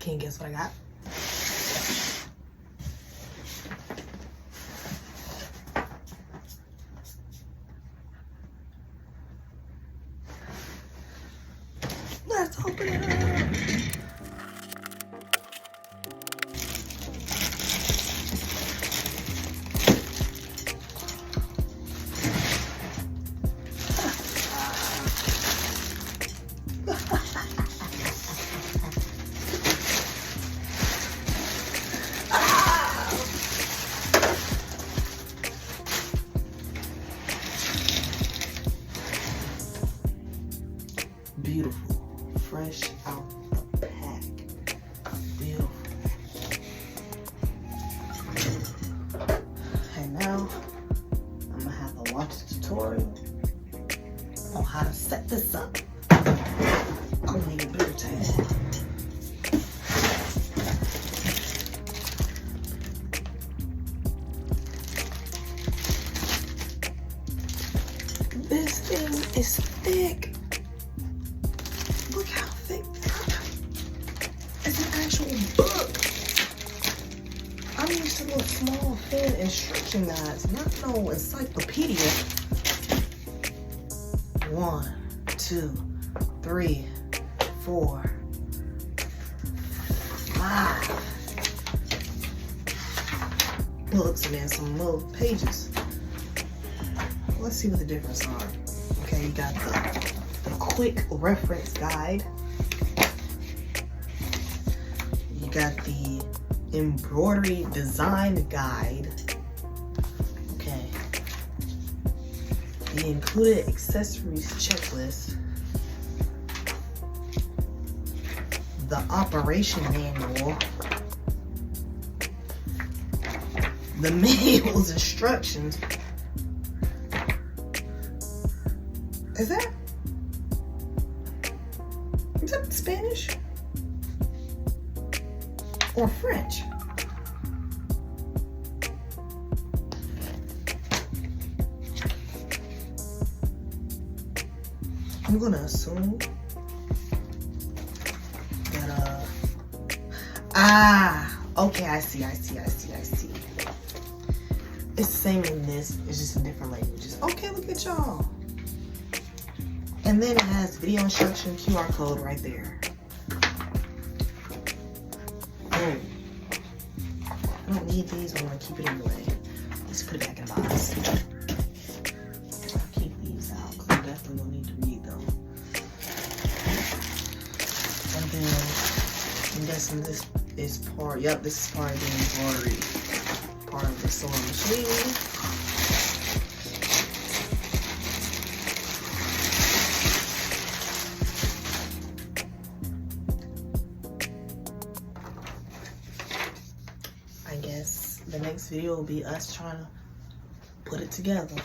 Can't guess what I got. Let's open it up. Beautiful, fresh out the pack. Beautiful. And now I'm gonna have to watch the tutorial on how to set this up. I'm gonna need a bigger tag. This thing is thick. Look how thick. It's an actual book. I'm used to little small thin instruction guides, not no encyclopedia. 1, 2, 3, 4, 5 books and then some little pages. Let's see what the difference are. Okay, you got the quick reference guide. You got the embroidery design guide. Okay. The included accessories checklist. The operation manual. The manual's instructions. Is that Spanish or French? I'm gonna assume that okay, I see. It's the same in this, it's just in different languages. Okay, look at y'all. And then it has video instruction, QR code right there. Boom. I don't need these, I'm gonna keep it anyway. Let's put it back in the box. I'll keep these out because I definitely don't need to read them. And then I'm guessing this is part, yep, this is part of the embroidery, part of the sewing machine. I guess the next video will be us trying to put it together.